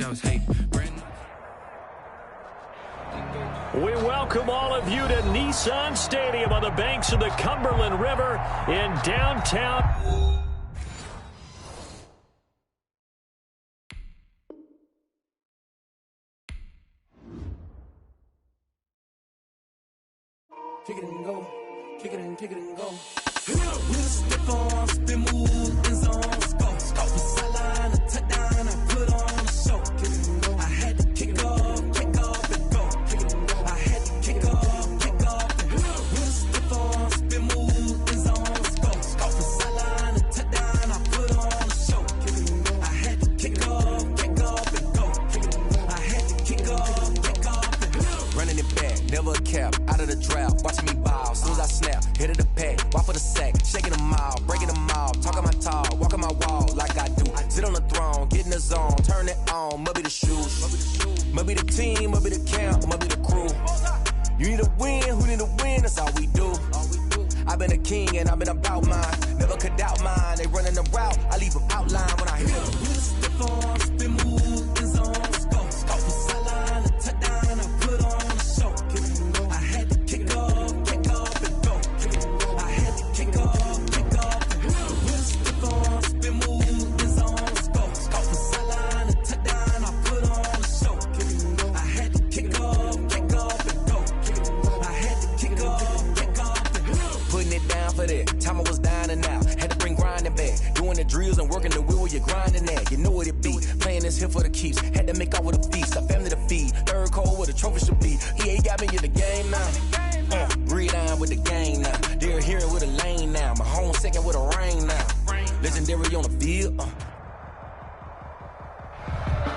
else hate. We welcome all of you to Nissan Stadium on the banks of the Cumberland River in downtown. Kick it and go, kick it and go. With a stiff on, spin move, in zones, go. From sideline to touchdown, I put on a show. Kick it and go. I had to kick off and go. Kick it and go. I had to kick off and go. With a stiff on, spin move, in zones, go. From sideline to touchdown, I put on a show. Kick it and go. I had to kick off and go. Kick it and go. I had to kick off and go. Running it back, never a cap, out of the drought, watching me ball, soon as I snap, hit of the pack, walk for the sack, shaking them all, breaking them all, talking my talk, walking my wall like I do, sit on the throne, get in the zone, turn it on, must be the shoes, must be the team, must be the camp, must be the crew, you need a win, who need a win, that's all we do, I've been a king and I've been about mine, never could doubt mine, they running the route, I leave them outline when I hit them. Stiff on, spin move, in zones, go, from sideline to touchdown, I put on a show, kick it and go, I had to kick off and go, kick it and go, I had to kick off and go, with a stiff on, spin move, in zones, go, from sideline to touchdown, I put on a show, kick it and go, I had to kick off and go, kick it and go, I had to kick off and go, putting it down for that, time I was down and out, had to bring grinding back, doing the drills and working the wheel where you're grinding at, you know what it be, playing this here for the keeps, had to make out with a feast, a family to feed, third cold where the trophy should be, EA got me in the game now, breathe on with the game now, they're hearing with a lane now, my home second with a rain now, legendary on the field,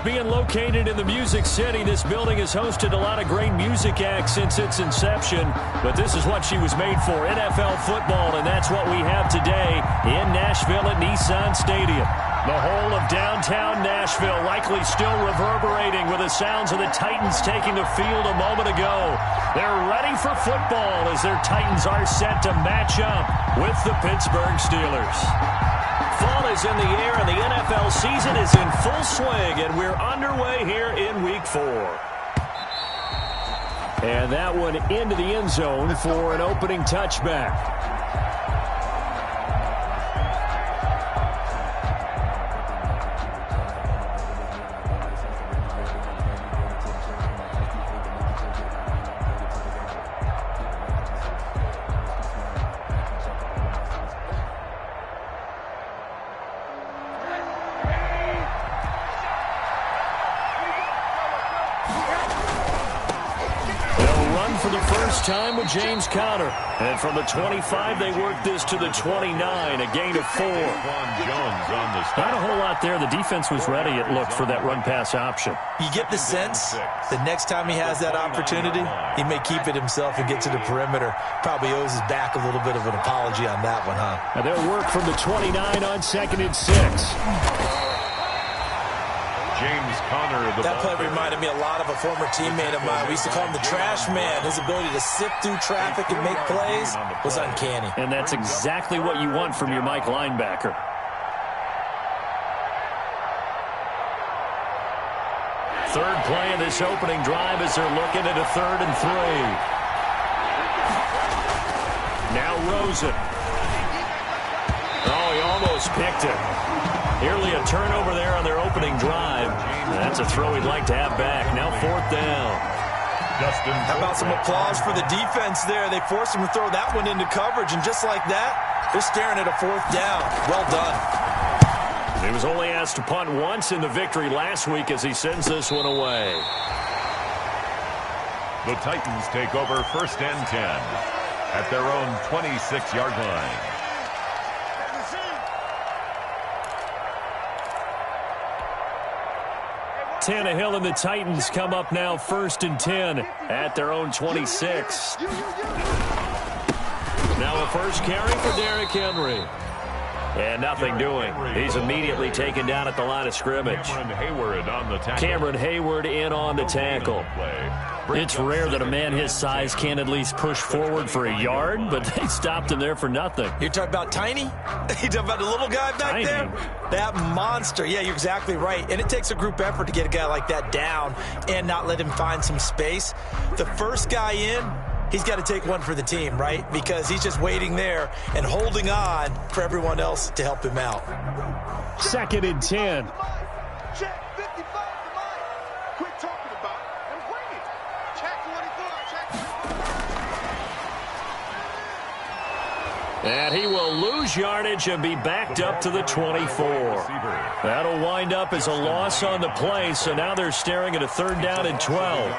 Being located in the Music City, this building has hosted a lot of great music acts since its inception, but this is what she was made for, NFL football, and that's what we have today in Nashville at Nissan Stadium. The whole of downtown Nashville likely still reverberating with the sounds of the Titans taking the field a moment ago. They're ready for football as their Titans are set to match up with the Pittsburgh Steelers. Fall is in the air and the NFL season is in full swing, and we're underway here in Week 4. And that one into the end zone for an opening touchback. Time with James Conner. And from the 25, they work this to the 29, a gain of 4. Not a whole lot there. The defense was ready, it looked, for that run-pass option. You get the sense that next time he has that opportunity, he may keep it himself and get to the perimeter. Probably owes his back a little bit of an apology on that one, huh? And they'll work from the 29 on 2nd and 6. James Conner. That play reminded me a lot of a former teammate of mine. We used to call him the trash man. His ability to sift through traffic and make plays was uncanny. And that's exactly what you want from your Mike linebacker. Third play of this opening drive as they're looking at a 3rd and 3. Now Rosen. Oh, he almost picked it. Nearly a turnover there on their opening drive. That's a throw he'd like to have back. Now 4th down. How about some applause for the defense there? They forced him to throw that one into coverage, and just like that, they're staring at a 4th down. Well done. He was only asked to punt once in the victory last week as he sends this one away. The Titans take over 1st and 10 at their own 26-yard line. Tannehill and the Titans come up now 1st and 10 at their own 26. Now a first carry for Derrick Henry. And nothing doing. He's immediately taken down at the line of scrimmage. Cameron Hayward in on the tackle. It's rare that a man his size can't at least push forward for a yard, but they stopped him there for nothing. You're talking about Tiny? You're talking about the little guy back there? That monster. Yeah, you're exactly right. And it takes a group effort to get a guy like that down and not let him find some space. The first guy in, he's got to take one for the team, right? Because he's just waiting there and holding on for everyone else to help him out. 2nd and 10. Check 55 to Mike. Quit talking about it and bring it. Check 24. Check. And he will lose yardage and be backed up to the 24. That'll wind up as a loss on the play, so now they're staring at a 3rd down and 12.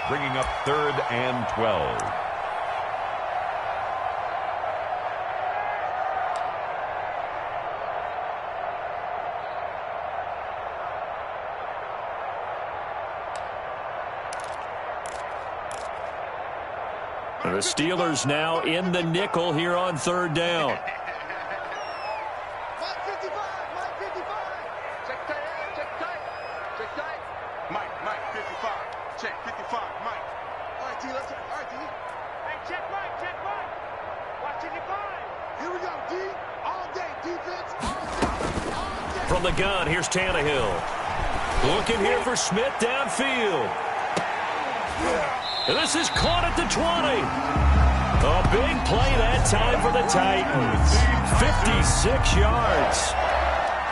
Bringing up 3rd and 12. The Steelers now in the nickel here on 3rd down. Mike 55. Mike 55. Check tight. Check tight. Check tight. Mike 55. Check 55. Mike. All right, T. Let's check. All right, T. Hey, check Mike. Check Mike. Watch 55. Here we go, D. All day defense. All day. All day. From the gun, here's Tannehill. Looking here for Smith downfield. And this is caught at the 20. A big play that time for the Titans. 56 yards.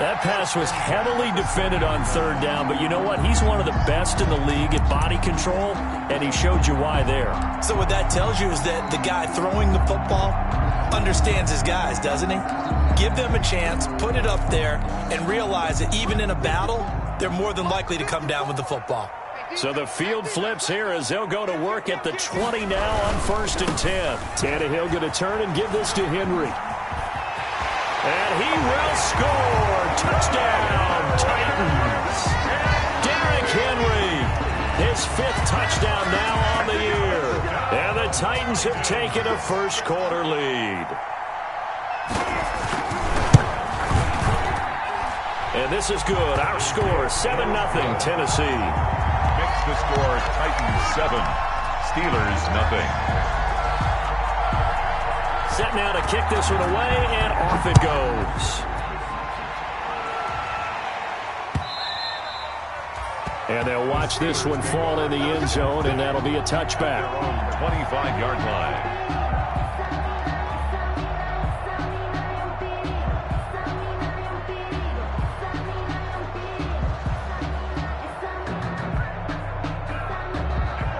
That pass was heavily defended on 3rd down, but you know what? He's one of the best in the league at body control, and he showed you why there. So what that tells you is that the guy throwing the football understands his guys, doesn't he? Give them a chance, put it up there, and realize that even in a battle, they're more than likely to come down with the football. So the field flips here as they'll go to work at the 20 now on 1st and 10. Tannehill going to turn and give this to Henry. And he will score. Touchdown, Titans. Derrick Henry, his 5th touchdown now on the year. And the Titans have taken a first-quarter lead. And this is good. Our score, 7-0 Tennessee. Makes the score Titans 7, Steelers 0. Set now to kick this one away, and off it goes. And they'll watch this one fall in the end zone, and that'll be a touchback. 25-yard line.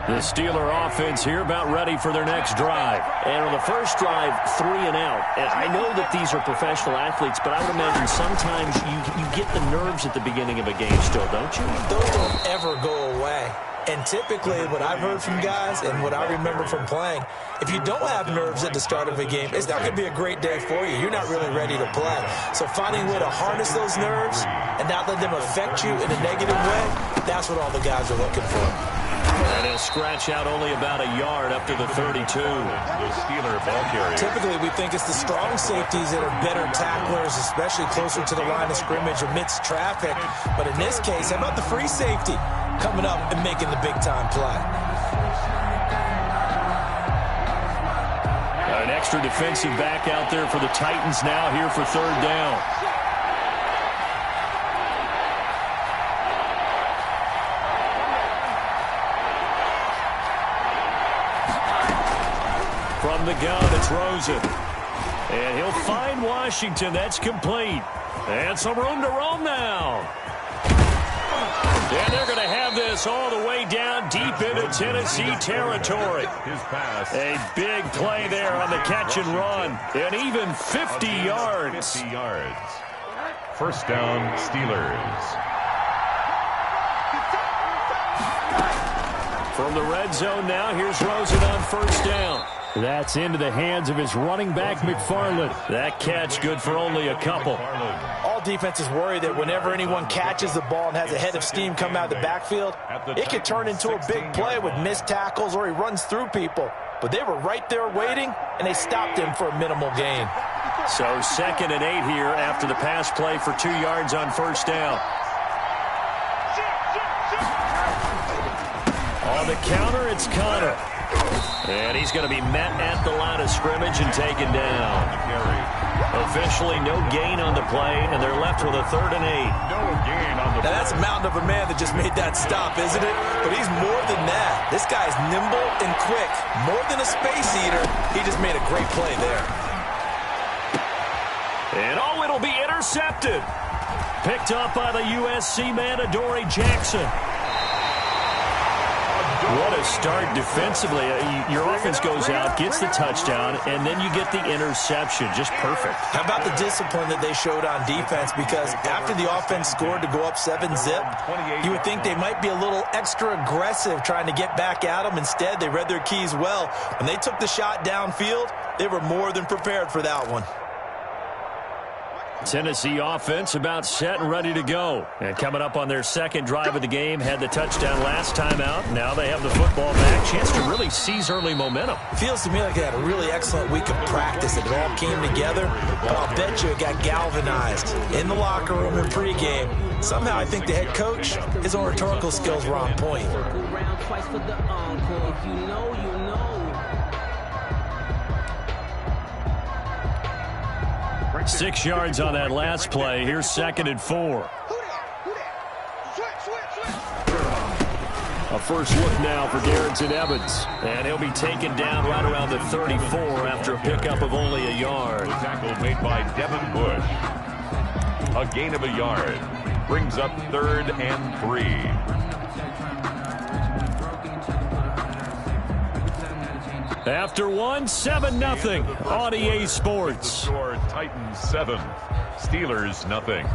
The Steeler offense here about ready for their next drive. And on the first drive, 3 and out. And I know that these are professional athletes, but I would imagine sometimes you get the nerves at the beginning of a game still, don't you? Those don't ever go away. And typically what I've heard from guys and what I remember from playing, if you don't have nerves at the start of a game, it's not going to be a great day for you. You're not really ready to play. So finding a way to harness those nerves and not let them affect you in a negative way, that's what all the guys are looking for. And he'll scratch out only about a yard up to the 32. The Steeler ball carrier. Typically, we think it's the strong safeties that are better tacklers, especially closer to the line of scrimmage amidst traffic. But in this case, how about the free safety coming up and making the big-time play? An extra defensive back out there for the Titans now here for 3rd down. From the gun, it's Rosen. And he'll find Washington. That's complete. And some room to roam now. And they're going to have this all the way down deep into Tennessee territory. His pass. A big play there on the catch and run. And even 50 yards. 50 yards. First down, Steelers. From the red zone now, here's Rosen on 1st down. That's into the hands of his running back, McFarland. That catch good for only a couple. All defenses worry that whenever anyone catches the ball and has a head of steam come out of the backfield, it could turn into a big play with missed tackles or he runs through people. But they were right there waiting, and they stopped him for a minimal gain. So 2nd and 8 here after the pass play for 2 yards on first down. On the counter, it's Connor. And he's going to be met at the line of scrimmage and taken down. Officially no gain on the play, and they're left with a 3rd and 8. No gain on the play. Now that's a mountain of a man that just made that stop, isn't it? But he's more than that. This guy's nimble and quick. More than a space eater, he just made a great play there. And it'll be intercepted. Picked up by the USC man, Adoree Jackson. What a start defensively. Your offense goes out, gets the touchdown, and then you get the interception. Just perfect. How about the discipline that they showed on defense? Because after the offense scored to go up 7-zip, you would think they might be a little extra aggressive trying to get back at them. Instead, they read their keys well. When they took the shot downfield, they were more than prepared for that one. Tennessee offense about set and ready to go. And coming up on their 2nd drive of the game, had the touchdown last time out. Now they have the football back. Chance to really seize early momentum. Feels to me like they had a really excellent week of practice. It all came together. But I'll bet you it got galvanized in the locker room and pregame. Somehow I think the head coach, his own rhetorical skills were on point. 6 yards on that last play. Here's 2nd and 4. A first look now for Darrington Evans. And he'll be taken down right around the 34 after a pickup of only a yard. Tackle made by Devin Bush. A gain of a yard. Brings up 3rd and 3. After 1, 7-0 on EA Sports. Score Titans 7, Steelers nothing.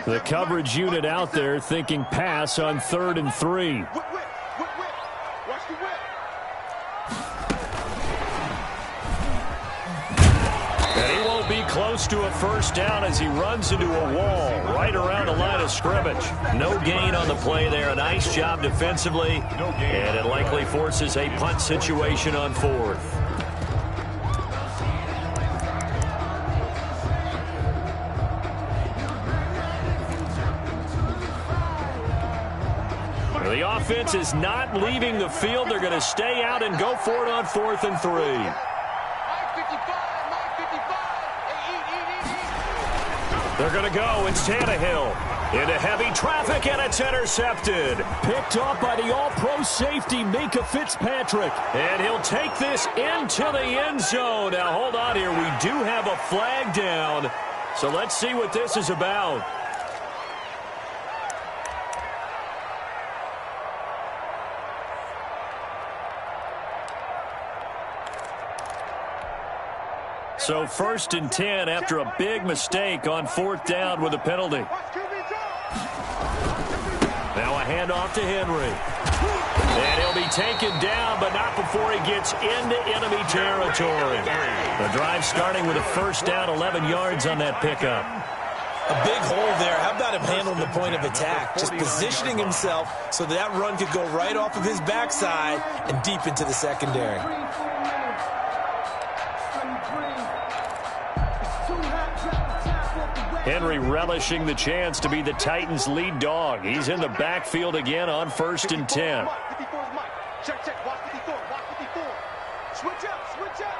The coverage unit out there thinking pass on 3rd and 3. Close to a first down as he runs into a wall right around the line of scrimmage. No gain on the play there. A nice job defensively. And it likely forces a punt situation on 4th. The offense is not leaving the field. They're going to stay out and go for it on 4th and 3. They're going to go. It's Tannehill into heavy traffic, and it's intercepted. Picked off by the all-pro safety, Minkah Fitzpatrick. And he'll take this into the end zone. Now, hold on here. We do have a flag down. So let's see what this is about. So 1st and 10 after a big mistake on 4th down with a penalty. Now a handoff to Henry. And he'll be taken down, but not before he gets into enemy territory. The drive starting with a first down, 11 yards on that pickup. A big hole there. How about him handling the point of attack? Just positioning himself so that run could go right off of his backside and deep into the secondary. Henry relishing the chance to be the Titans' lead dog. He's in the backfield again on 1st and 10. Check, check, watch 54, watch 54. Switch up, switch up.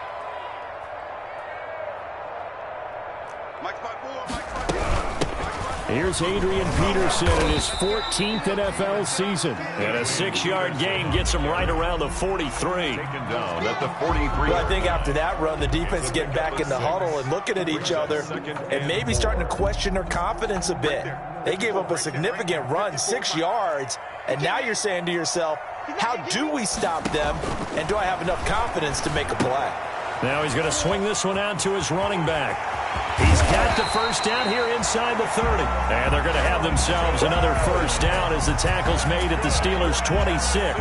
Mike's by 4, Mike's by 4. Here's Adrian Peterson in his 14th NFL season. And a 6-yard gain gets him right around the 43. Taken down at the 43. Well, I think after that run, the defense is getting back in the huddle and looking at each other and maybe starting to question their confidence a bit. They gave up a significant run, 6 yards, and now you're saying to yourself, how do we stop them, and do I have enough confidence to make a play? Now he's going to swing this one out to his running back. He's got the first down here inside the 30. And they're going to have themselves another first down as the tackle's made at the Steelers' 26.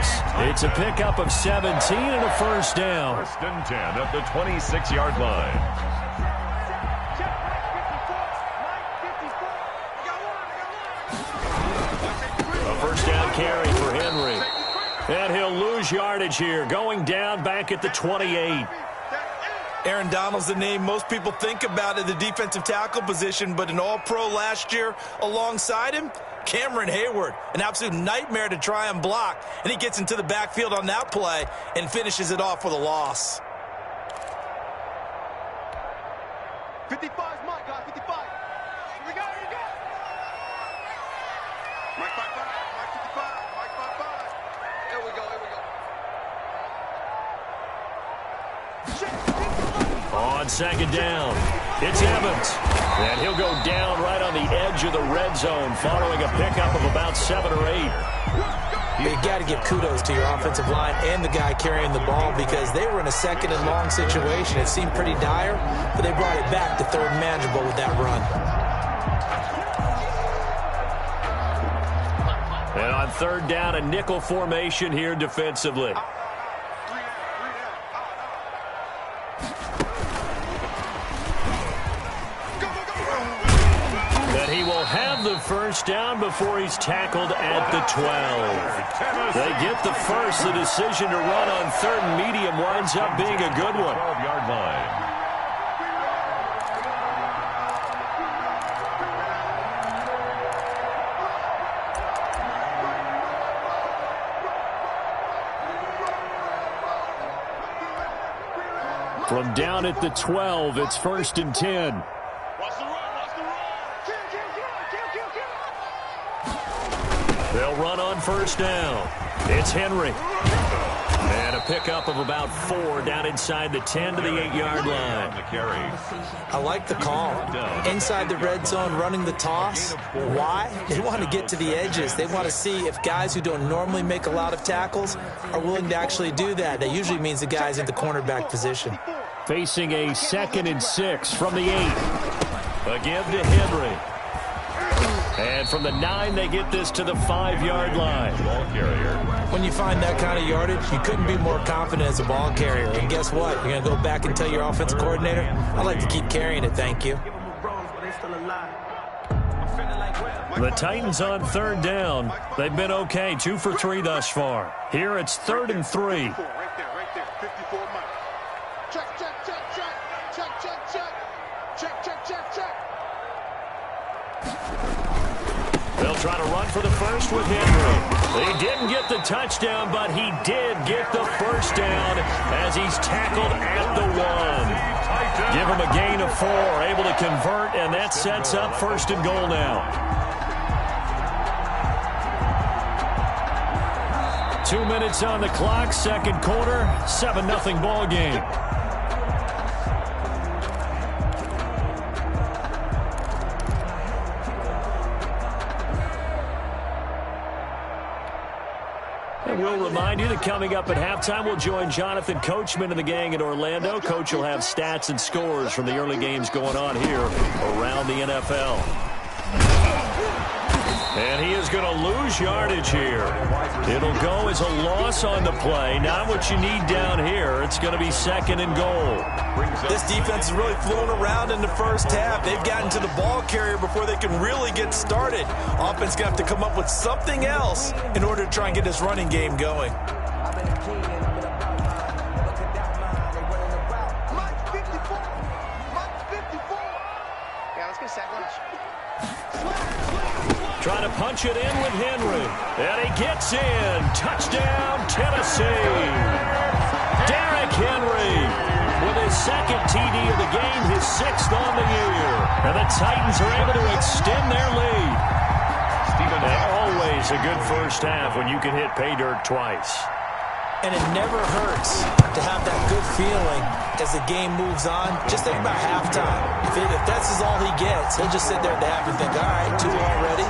It's a pickup of 17 and a first down. First and 10 at the 26-yard line. A first down carry for Henry. And he'll lose yardage here, going down back at the 28. Aaron Donald's the name most people think about at the defensive tackle position, but an all-pro last year alongside him, Cameron Hayward, an absolute nightmare to try and block. And he gets into the backfield on that play and finishes it off with a loss. 55 is Mike, guys, 55. Here we go, here we go. Mike 55, Mike 55, Mike 55. Here we go, here we go. On second down, it's Evans. And he'll go down right on the edge of the red zone following a pickup of about 7 or 8. You got to give kudos to your offensive line and the guy carrying the ball because they were in a second and long situation. It seemed pretty dire, but they brought it back to third and manageable with that run. And on third down, a nickel formation here defensively. That he will have the first down before he's tackled at the 12. They get the first. The decision to run on third and medium winds up being a good one. 12-yard line. From down at the 12, it's first and 10. Watch the run, watch the run. Kill. They'll run on first down. It's Henry. And a pickup of about 4 down inside the 10 to the 8-yard line. The carry. I like the call. Inside the red zone, running the toss. Why? They want to get to the edges. They want to see if guys who don't normally make a lot of tackles are willing to actually do that. That usually means the guys in the cornerback position. Facing a 2nd and 6 from the 8. A give to Henry. And from the 9, they get this to the 5-yard line. Ball carrier. When you find that kind of yardage, you couldn't be more confident as a ball carrier. And guess what? You're going to go back and tell your offensive coordinator, I'd like to keep carrying it, thank you. The Titans on third down. They've been okay, 2 for 3 thus far. Here it's 3rd and 3. Right there, 54 Mike. Check, check, check, check. Check, check, check. Check, check, check, check. They'll try to run for the first with Henry. He didn't get the touchdown, but he did get the first down as he's tackled at the 1. Give him a gain of 4, able to convert, and that sets up first and goal now. 2 minutes on the clock, second quarter, 7-0 ball game. And we'll remind you that coming up at halftime, we'll join Jonathan Coachman and the gang in Orlando. Coach will have stats and scores from the early games going on here around the NFL. And he is going to lose yardage here. It'll go as a loss on the play. Not what you need down here. It's going to be 2nd and goal. This defense is really flown around in the first half. They've gotten to the ball carrier before they can really get started. Offense going to have to come up with something else in order to try and get this running game going. Mike 54. Mike 54. Yeah, let's get a sack lunch. Trying to punch it in with Henry. And he gets in. Touchdown, Tennessee. Derrick Henry with his 2nd TD of the game, his 6th on the year. And the Titans are able to extend their lead. And always a good first half when you can hit pay dirt twice. And it never hurts to have that good feeling as the game moves on. Just think about halftime. If that's all he gets, he'll just sit there at the half and think, all right, 2 already.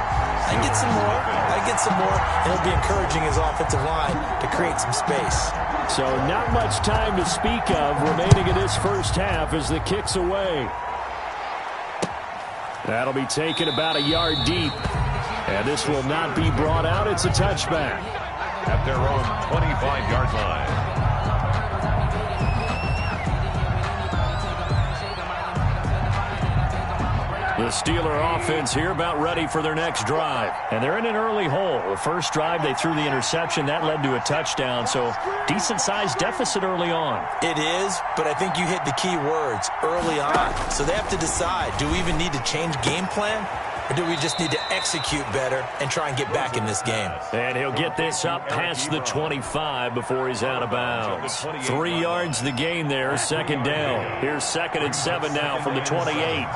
I get some more. I get some more. And he'll be encouraging his offensive line to create some space. So not much time to speak of remaining in this first half as the kick's away. That'll be taken about a yard deep. And this will not be brought out. It's a touchback. At their own 25-yard line. The Steeler offense here about ready for their next drive. And they're in an early hole. The first drive, they threw the interception. That led to a touchdown. So decent-sized deficit early on. It is, but I think you hit the key words, early on. So they have to decide, do we even need to change game plan? Or do we just need to execute better and try and get back in this game? And he'll get this up past the 25 before he's out of bounds. 3 yards the gain there, second down. Here's 2nd and 7 now from the 28.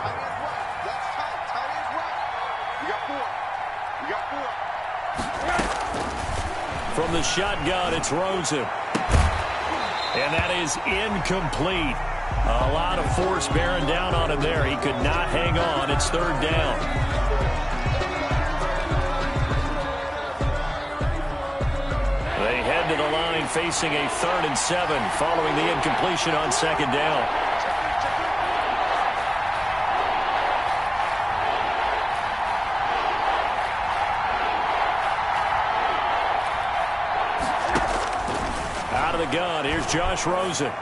From the shotgun, it's Rosen. And that is incomplete. A lot of force bearing down on him there. He could not hang on. It's 3rd down. They head to the line facing a 3rd and 7 following the incompletion on 2nd down. Out of the gun, here's Josh Rosen.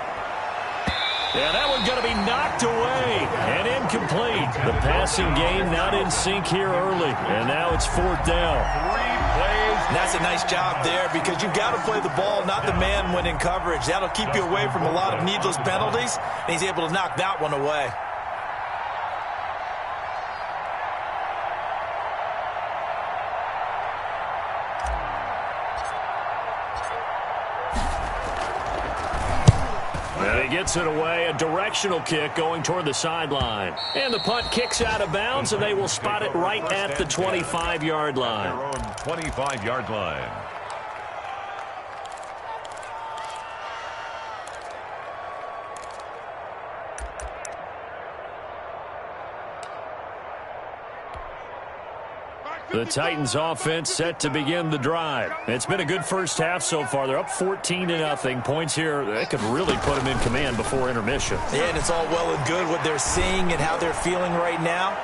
Yeah, that one's going to be knocked away and incomplete. The passing game not in sync here early, and now it's 4th down. 3 plays. And that's a nice job there because you've got to play the ball, not the man when in coverage. That'll keep you away from a lot of needless penalties, and he's able to knock that one away. He gets it away, a directional kick going toward the sideline. And the punt kicks out of bounds, and they will spot it right at the 25-yard line. Their own 25-yard line. The Titans offense set to begin the drive. It's been a good first half so far. They're up 14-0. Points here, they could really put them in command before intermission. Yeah, and it's all well and good what they're seeing and how they're feeling right now.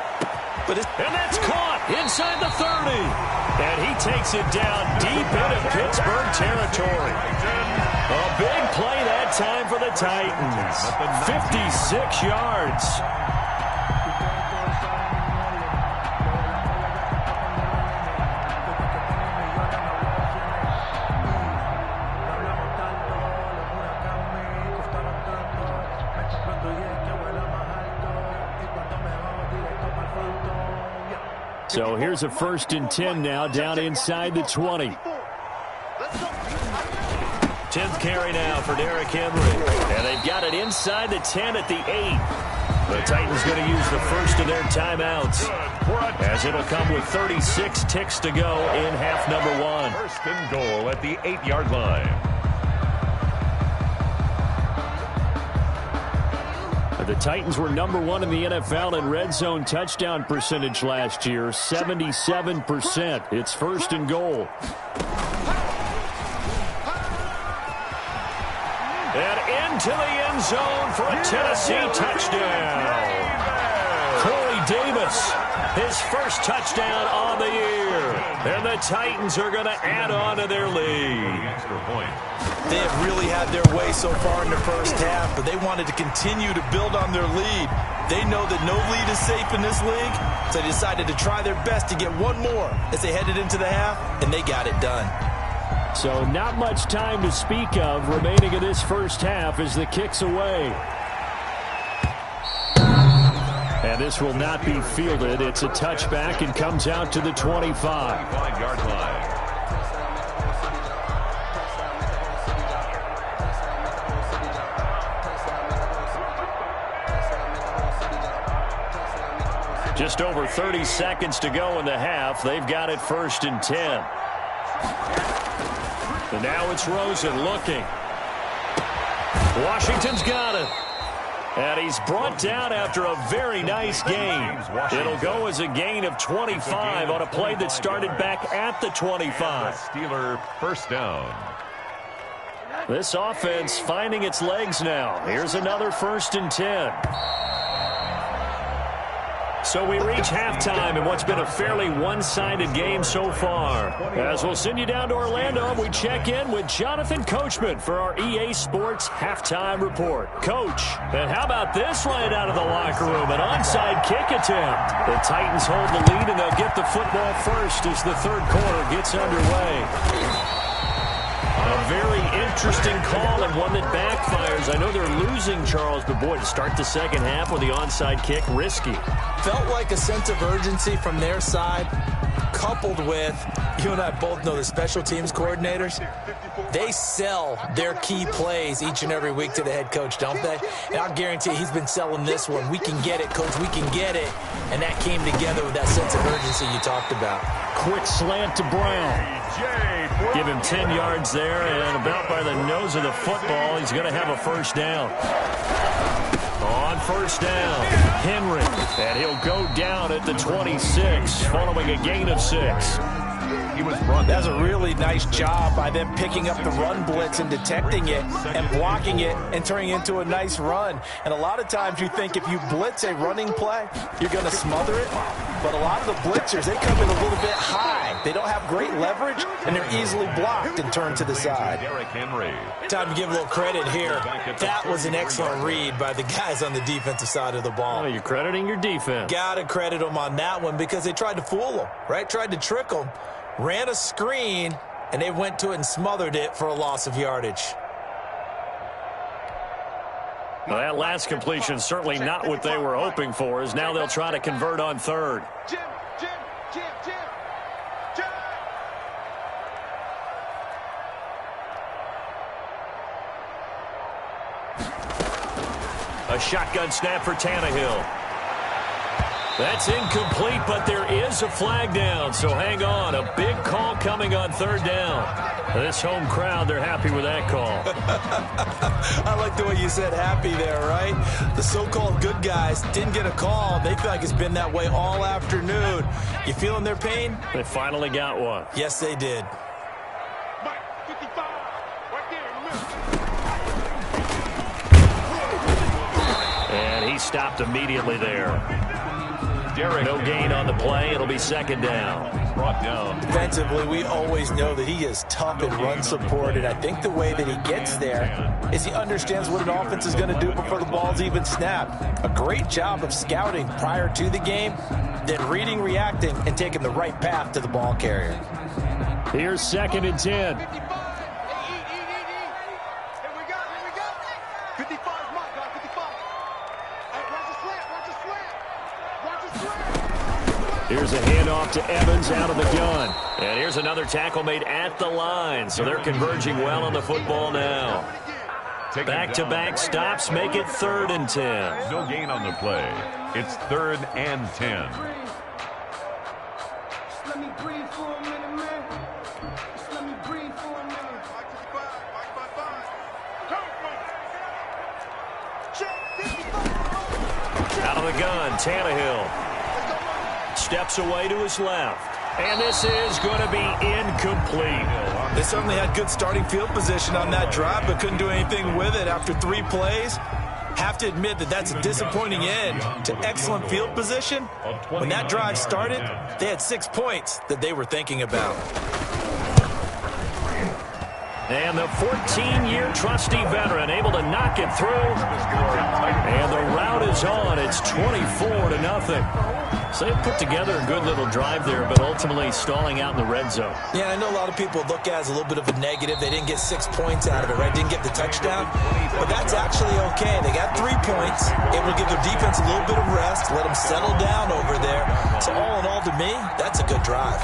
And that's caught inside the 30. And he takes it down deep into Pittsburgh territory. A big play that time for the Titans. 56 yards. So here's a 1st and 10 now down inside the 20. 10th carry now for Derrick Henry. And they've got it inside the 10 at the 8. The Titans going to use the first of their timeouts as it'll come with 36 ticks to go in half number 1. 1st and goal at the 8-yard line. The Titans were number 1 in the NFL in red zone touchdown percentage last year, 77%. It's 1st and goal. And into the end zone for a Tennessee touchdown. Corey Davis, his first touchdown on the year. And the Titans are going to add on to their lead. Extra point. They have really had their way so far in the first half, but they wanted to continue to build on their lead. They know that no lead is safe in this league, so they decided to try their best to get one more as they headed into the half, and they got it done. So not much time to speak of remaining in this first half as the kick's away. And this will not be fielded. It's a touchback and comes out to the 25. 25-yard line. Just over 30 seconds to go in the half. They've got it 1st and 10. And now it's Rosen looking. Washington's got it. And he's brought down after a very nice gain. It'll go as a gain of 25 on a play that started back at the 25. Steeler 1st down. This offense finding its legs now. Here's another 1st and 10. So we reach halftime in what's been a fairly one-sided game so far. As we'll send you down to Orlando, we check in with Jonathan Coachman for our EA Sports Halftime Report. Coach, and how about this right out of the locker room? An onside kick attempt. The Titans hold the lead, and they'll get the football first as the third quarter gets underway. A very interesting call and one that backfires. I know they're losing, Charles, but boy, to start the second half with the onside kick, risky. Felt like a sense of urgency from their side, coupled with, you and I both know the special teams coordinators, they sell their key plays each and every week to the head coach, don't they? And I'll guarantee he's been selling this one. We can get it, coach, we can get it. And that came together with that sense of urgency you talked about. Quick slant to Brown. Give him 10 yards there, and about by the nose of the football, he's going to have a first down. On first down, Henry, and he'll go down at the 26, following a gain of 6. That's a really nice job by them picking up the run blitz and detecting it and blocking it and turning it into a nice run. And a lot of times you think if you blitz a running play, you're going to smother it. But a lot of the blitzers, they come in a little bit high. They don't have great leverage, and they're easily blocked and turned to the side. Time to give a little credit here. That was an excellent read by the guys on the defensive side of the ball. Oh, you're crediting your defense. Got to credit them on that one because they tried to fool them, right? Tried to trick them. Ran a screen, and they went to it and smothered it for a loss of yardage. Well, that last completion certainly not what they were hoping for, as now they'll try to convert on third. A shotgun snap for Tannehill. That's incomplete, but there is a flag down, so hang on. A big call coming on third down. This home crowd, they're happy with that call. I like the way you said happy there, right? The so-called good guys didn't get a call. They feel like it's been that way all afternoon. You feeling their pain? They finally got one. Yes, they did. And he stopped immediately there. No gain on the play. It'll be second down. Brought down. Defensively, we always know that he is tough in run support, and I think the way that he gets there is he understands what an offense is going to do before the ball's even snapped. A great job of scouting prior to the game, then reading, reacting, and taking the right path to the ball carrier. Here's second and 10. Here's a handoff to Evans out of the gun. And here's another tackle made at the line. So they're converging well on the football now. Back-to-back stops make it 3rd and 10. No gain on the play. It's 3rd and 10. Let me breathe for a minute, man. Just let me breathe for a minute. Out of the gun, Tannehill. Steps away to his left. And this is going to be incomplete. They certainly had good starting field position on that drive, but couldn't do anything with it after 3 plays. Have to admit that that's a disappointing end to excellent field position. When that drive started, they had 6 points that they were thinking about. And the 14-year trusty veteran able to knock it through. And the route is on. It's 24-0. So they put together a good little drive there, but ultimately stalling out in the red zone. Yeah, I know a lot of people look at it as a little bit of a negative. They didn't get 6 points out of it, right? Didn't get the touchdown. But that's actually okay. They got 3 points. Able to give their defense a little bit of rest, let them settle down over there. So all in all, to me, that's a good drive.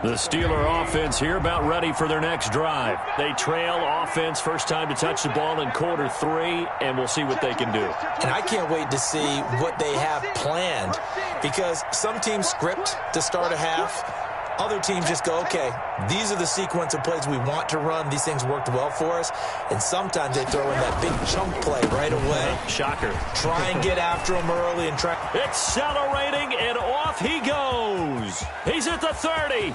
The Steeler offense here about ready for their next drive. They trail offense, first time to touch the ball in quarter 3, and we'll see what they can do. And I can't wait to see what they have planned, because some teams script to start a half. Other teams just go, okay, these are the sequence of plays we want to run. These things worked well for us. And sometimes they throw in that big chunk play right away. Shocker. Try and get after them early and try. Accelerating, and off he goes. He's at the 30.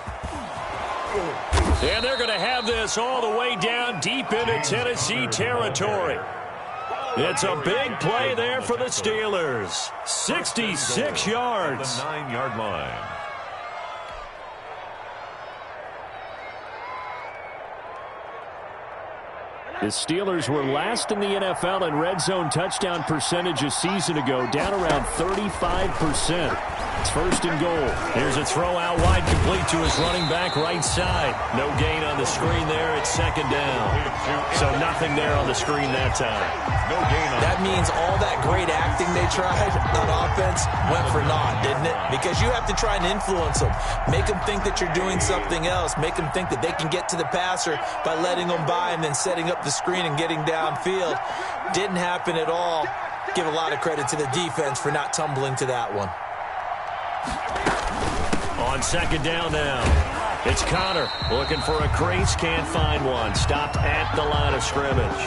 And they're going to have this all the way down deep into Tennessee territory. It's a big play there for the Steelers. 66 yards. The 9-yard line. The Steelers were last in the NFL in red zone touchdown percentage a season ago, down around 35%. It's first and goal. Here's a throw out wide, complete to his running back right side. No gain on the screen there. It's second down. So nothing there on the screen that time. No gain on That means all that great acting they tried on offense went for naught, didn't it? Because you have to try and influence them. Make them think that you're doing something else. Make them think that they can get to the passer by letting them by and then setting up the screen and getting downfield. Didn't happen at all. Give a lot of credit to the defense for not tumbling to that one. On second down now, it's Connor looking for a crease, can't find one. Stopped at the line of scrimmage.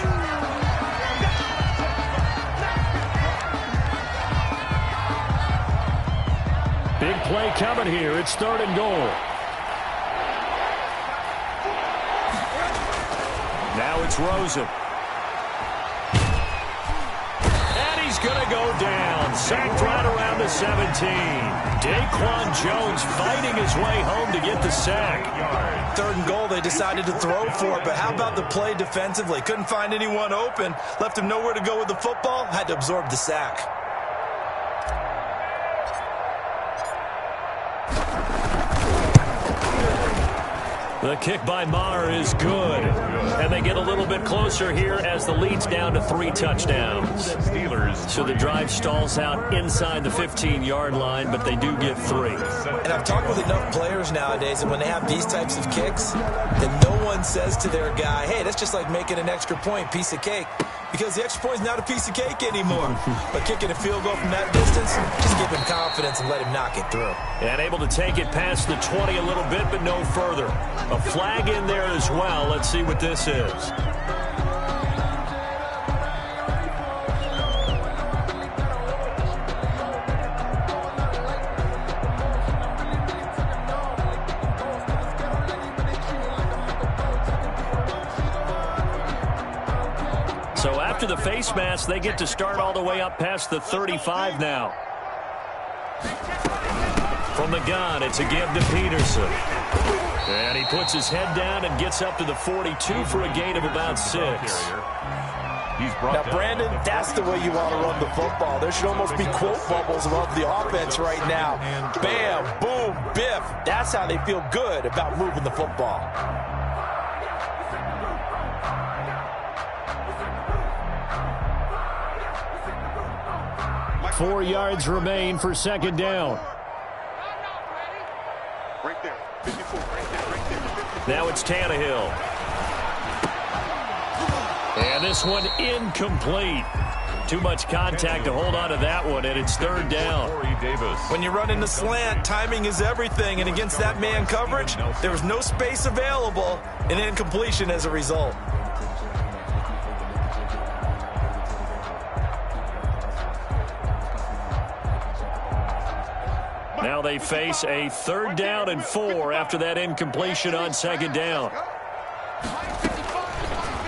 Big play coming here. It's third and goal. Now it's Rosen. And he's going to go down. Sacked right around the 17. Daquan Jones fighting his way home to get the sack. Third and goal, they decided to throw for it, but how about the play defensively? Couldn't find anyone open. Left him nowhere to go with the football. Had to absorb the sack. The kick by Maher is good. And they get a little bit closer here as the lead's down to 3 touchdowns. So the drive stalls out inside the 15-yard line, but they do get 3. And I've talked with enough players nowadays, and when they have these types of kicks, then no one says to their guy, hey, that's just like making an extra point, piece of cake. Because the extra point is not a piece of cake anymore. But kicking a field goal from that distance, just give him confidence and let him knock it through. And able to take it past the 20 a little bit, but no further. A flag in there as well. Let's see what this is. So after the face mask, they get to start all the way up past the 35 now. From the gun, it's a give to Peterson. And he puts his head down and gets up to the 42 for a gain of about 6. Now, Brandon, that's the way you want to run the football. There should almost be quote bubbles above the offense right now. Bam, boom, biff. That's how they feel good about moving the football. 4 yards remain for second down. Right there. 54. Right there. Now it's Tannehill. And this one incomplete. Too much contact to hold on to that one, and it's third down. When you run in the slant, timing is everything, and against that man coverage, there was no space available, and incompletion as a result. Now they face a third down and 4 after that incompletion on second down.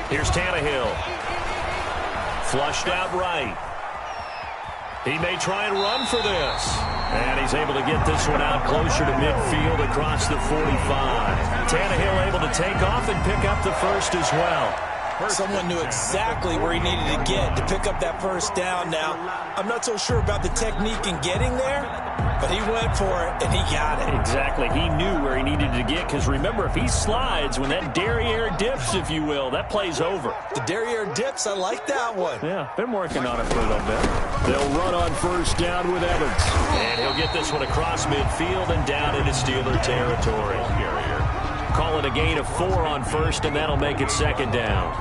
Here's Tannehill. Flushed out right. He may try and run for this. And he's able to get this one out closer to midfield across the 45. Tannehill able to take off and pick up the first as well. Someone knew exactly where he needed to get to pick up that first down. Now, I'm not so sure about the technique in getting there, but he went for it, and he got it. Exactly. He knew where he needed to get, because remember, if he slides, when that derriere dips, if you will, that play's over. The derriere dips, I like that one. Yeah, been working on it for a little bit. They'll run on first down with Evans. And he'll get this one across midfield and down into Steeler territory. Call it a gain of 4 on first, and that'll make it second down.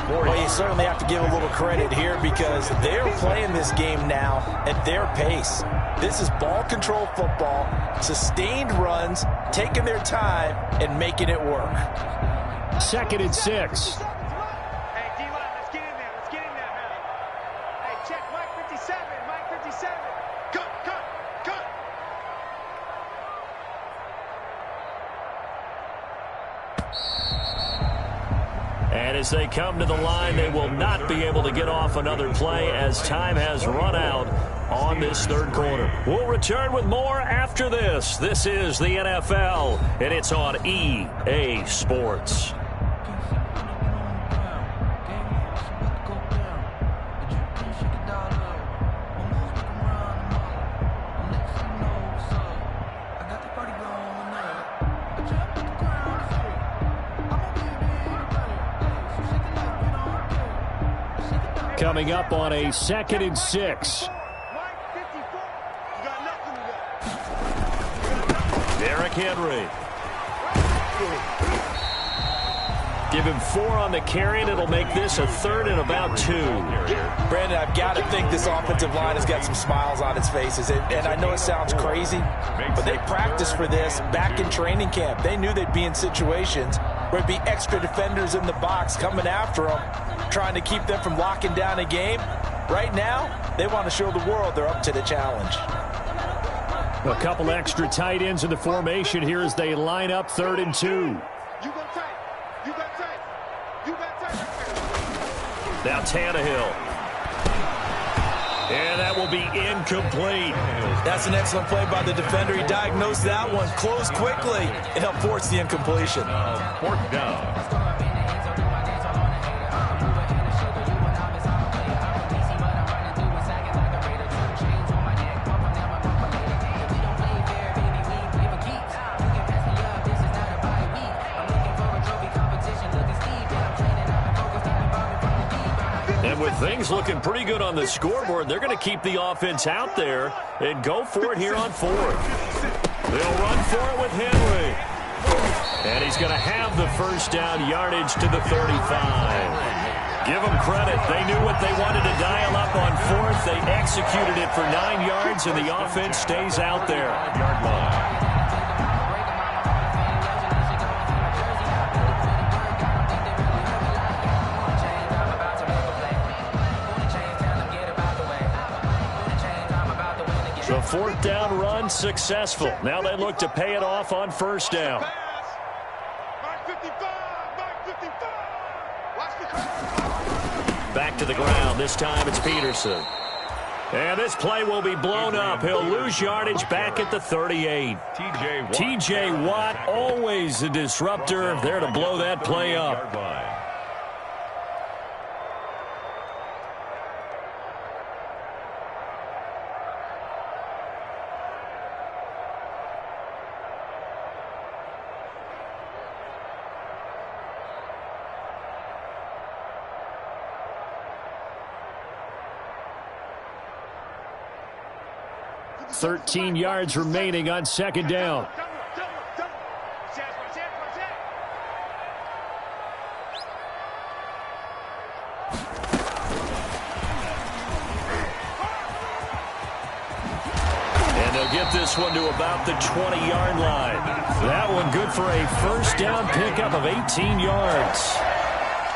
Well, you certainly have to give a little credit here because they're playing this game now at their pace. This is ball control football, sustained runs, taking their time, and making it work. Second and 6. Hey, D-line, let's get in there. Let's get in there, man. Hey, check Mike 57. Mike 57. Cut. And as they come to the line, they will not be able to get off another play as time has run out on this third quarter. We'll return with more after this. This is the NFL, and it's on EA Sports. Coming up on a 2nd and 6. Derrick Henry. Give him 4 on the carry, and it'll make this a 3rd and about 2. Brandon, I've got to think this offensive line has got some smiles on its faces. And I know it sounds crazy, but they practiced for this back in training camp. They knew they'd be in situations where there'd be extra defenders in the box coming after them, trying to keep them from locking down a game. Right now, they want to show the world they're up to the challenge. A couple extra tight ends in the formation here as they line up 3rd and 2. You got tight. You got tight. You got tight. Now Tannehill. And that will be incomplete. That's an excellent play by the defender. He diagnosed that one, closed quickly, and helped force the incompletion. 4th down. With things looking pretty good on the scoreboard, they're going to keep the offense out there and go for it here on 4th. They'll run for it with Henry. And he's going to have the first down yardage to the 35. Give them credit. They knew what they wanted to dial up on 4th. They executed it for 9 yards, and the offense stays out there. 5-yard line. The 4th down run successful. Now they look to pay it off on 1st down. Back to the ground. This time it's Peterson. And this play will be blown up. He'll lose yardage back at the 38. T.J. Watt, always a disruptor, there to blow that play up. .13 yards remaining on 2nd down. And they'll get this one to about the 20-yard line. That one good for a 1st down pickup of 18 yards.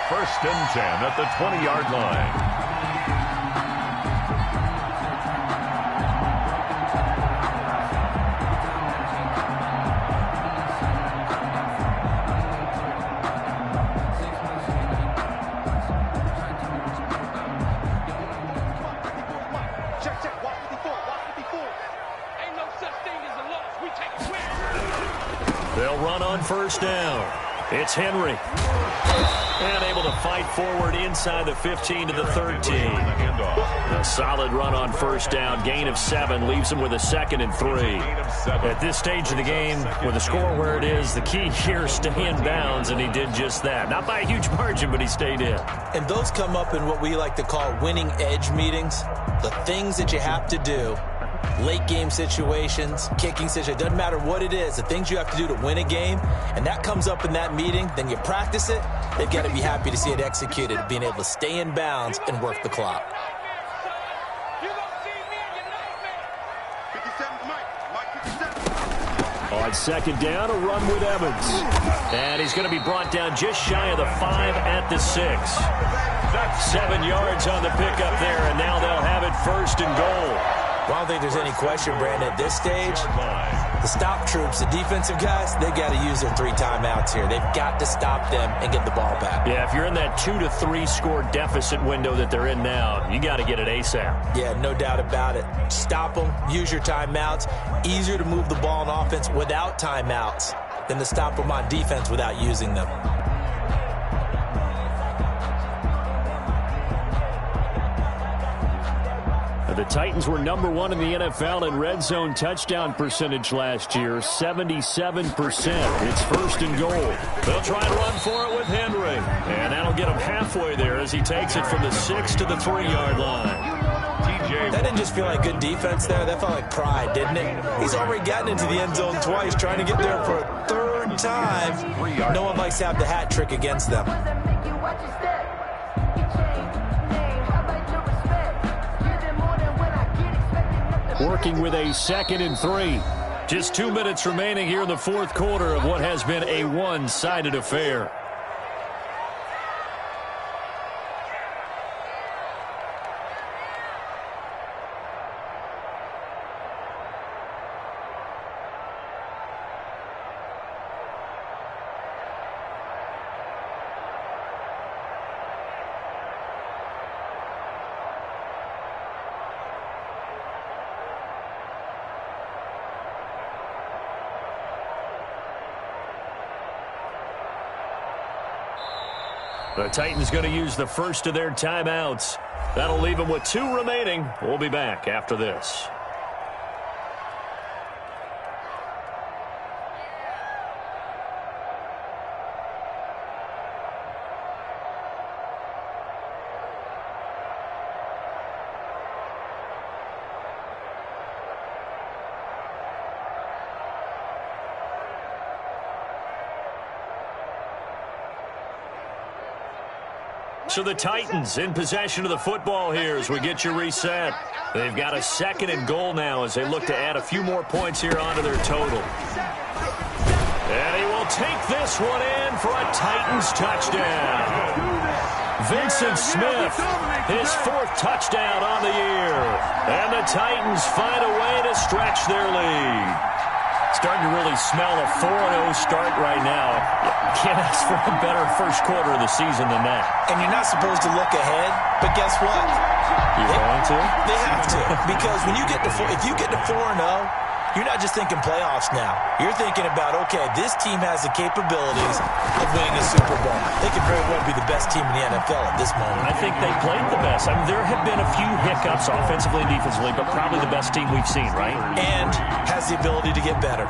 1st and 10 at the 20-yard line. They'll run on 1st down. It's Henry. And able to fight forward inside the 15 to the 13. A solid run on 1st down. Gain of 7 leaves him with a 2nd and 3. At this stage of the game, with the score where it is, the key here is stay in bounds, and he did just that. Not by a huge margin, but he stayed in. And those come up in what we like to call winning edge meetings. The things that you have to do. Late game situations, kicking situations, doesn't matter what it is, the things you have to do to win a game, and that comes up in that meeting, then you practice it, they've got to be happy to see it executed, being able to stay in bounds and work the clock. On 2nd down, a run with Evans. And he's going to be brought down just shy of the 5 at the 6. That's 7 yards on the pickup there, and now they'll have it 1st and goal. I don't think there's any question, Brandon, at this stage, The stop troops, the defensive guys, they got to use their 3 timeouts here. They've got to stop them and get the ball back. Yeah, if you're in that 2 to 3 score deficit window that they're in now, you got to get it ASAP. Yeah, no doubt about it. Stop them, use your timeouts. Easier to move the ball on offense without timeouts than to stop them on defense without using them. The Titans were number 1 in the NFL in red zone touchdown percentage last year, 77%. It's 1st and goal. They'll try and run for it with Henry. And that'll get him halfway there as he takes it from the 6 to the 3-yard line. That didn't just feel like good defense there. That felt like pride, didn't it? He's already gotten into the end zone twice, trying to get there for a 3rd time. No one likes to have the hat trick against them. Working with a 2nd and 3. Just 2 minutes remaining here in the 4th quarter of what has been a one-sided affair. The Titans going to use the first of their timeouts. That'll leave them with 2 remaining. We'll be back after this. So the Titans in possession of the football here as we get you reset. They've got a 2nd and goal now as they look to add a few more points here onto their total. And he will take this one in for a Titans touchdown. Vincent Smith, his 4th touchdown on the year. And the Titans find a way to stretch their lead. Starting to really smell a 4-0 start right now. Can't ask for a better first quarter of the season than that. And you're not supposed to look ahead, but guess what? You're going to? They have to. Because when you get to if you get to 4-0, you're not just thinking playoffs now. You're thinking about, okay, this team has the capabilities of winning a Super Bowl. They could very well be the best team in the NFL at this moment. I think they played the best. I mean, there have been a few hiccups offensively and defensively, but probably the best team we've seen, right? And has the ability to get better.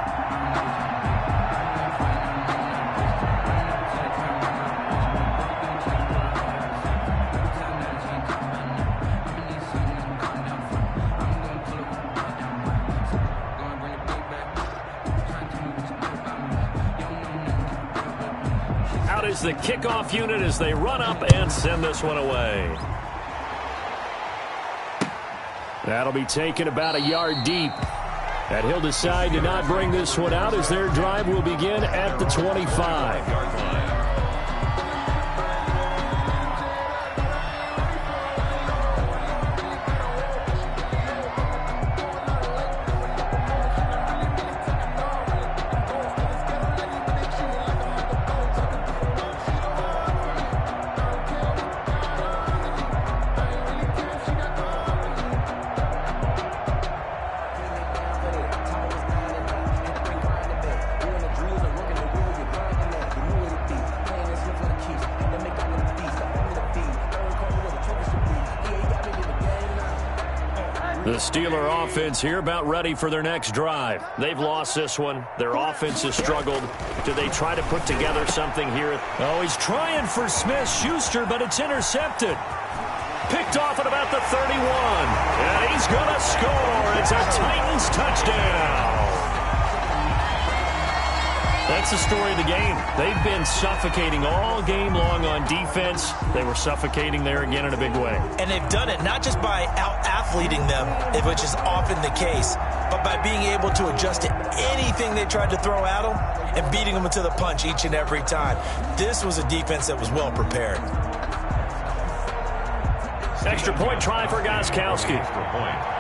The kickoff unit as they run up and send this one away. That'll be taken about a yard deep. And he'll decide to not bring this one out as their drive will begin at the 25-yard line. The Steeler offense here about ready for their next drive. They've lost this one. Their offense has struggled. Do they try to put together something here? Oh, he's trying for Smith-Schuster, but it's intercepted. Picked off at about the 31. And he's going to score. It's a Titans touchdown. That's the story of the game. They've been suffocating all game long on defense. They were suffocating there again in a big way. And they've done it not just by out-athleting them, which is often the case, but by being able to adjust to anything they tried to throw at them and beating them to the punch each and every time. This was a defense that was well prepared. Extra point try for Gostkowski. Extra point.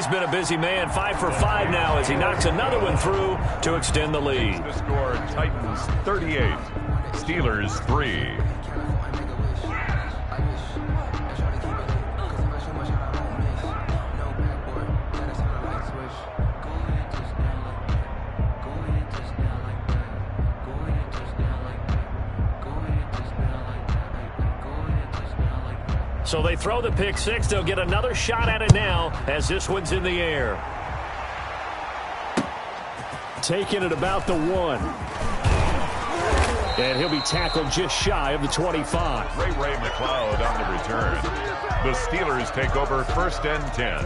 He's been a busy man, 5 for 5 now as he knocks another one through to extend the lead. The score, Titans 38, Steelers 3. So they throw the pick six. They'll get another shot at it now as this one's in the air. Taking it about the 1. And he'll be tackled just shy of the 25. Ray McLeod on the return. The Steelers take over 1st and 10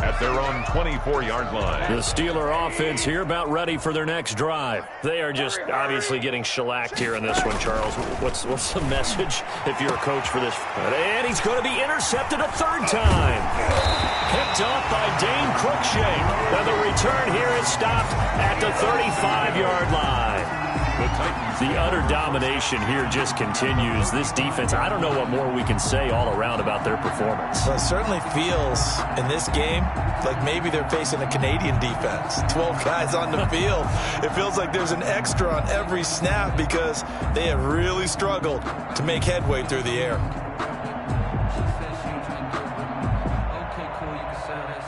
at their own 24-yard line. The Steeler offense here about ready for their next drive. They are just obviously getting shellacked here in this one, Charles. What's the message if you're a coach for this? And he's going to be intercepted a 3rd time. Picked off by Dane Cruikshank. Now the return here is stopped at the 35-yard line. The utter domination here just continues. This defense, I don't know what more we can say all around about their performance. Well, it certainly feels in this game like maybe they're facing a Canadian defense. 12 guys on the field. It feels like there's an extra on every snap because they have really struggled to make headway through the air.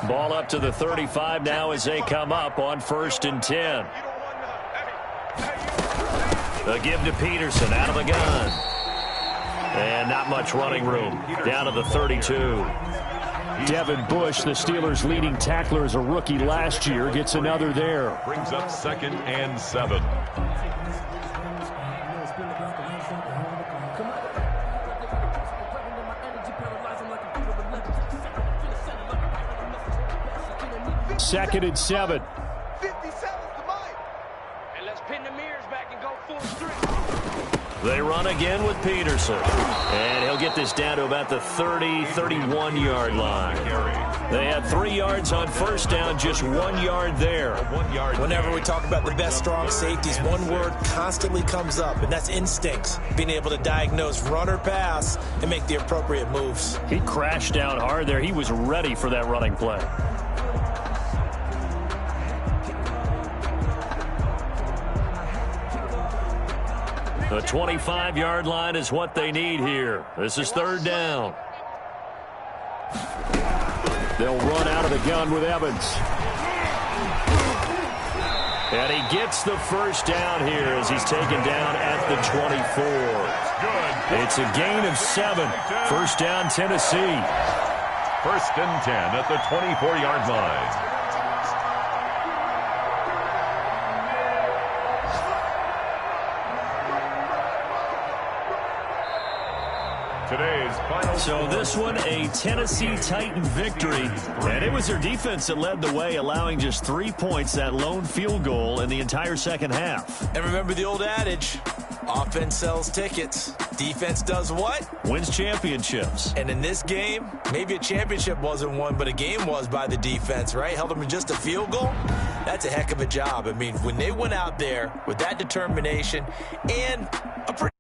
Ball up to the 35 now as they come up on 1st and 10. A give to Peterson out of the gun. And not much running room. Down to the 32. Devin Bush, the Steelers' leading tackler as a rookie last year, gets another there. Brings up 2nd and 7. Second and 7. 57's the mic. And let's pin the mirrors back and go full strength. They run again with Peterson. And he'll get this down to about the 30, 31-yard line. They had 3 yards on 1st down, just 1 yard there. Whenever we talk about the best strong safeties, one word constantly comes up, and that's instincts. Being able to diagnose run or pass and make the appropriate moves. He crashed down hard there. He was ready for that running play. The 25-yard line is what they need here. This is 3rd down. They'll run out of the gun with Evans. And he gets the 1st down here as he's taken down at the 24. It's a gain of 7. 1st down, Tennessee. 1st and 10 at the 24-yard line. So this one, a Tennessee Titan victory. And it was their defense that led the way, allowing just 3 points, that lone field goal in the entire second half. And remember the old adage, offense sells tickets. Defense does what? Wins championships. And in this game, maybe a championship wasn't won, but a game was by the defense, right? Held them to just a field goal. That's a heck of a job. I mean, when they went out there with that determination and a pretty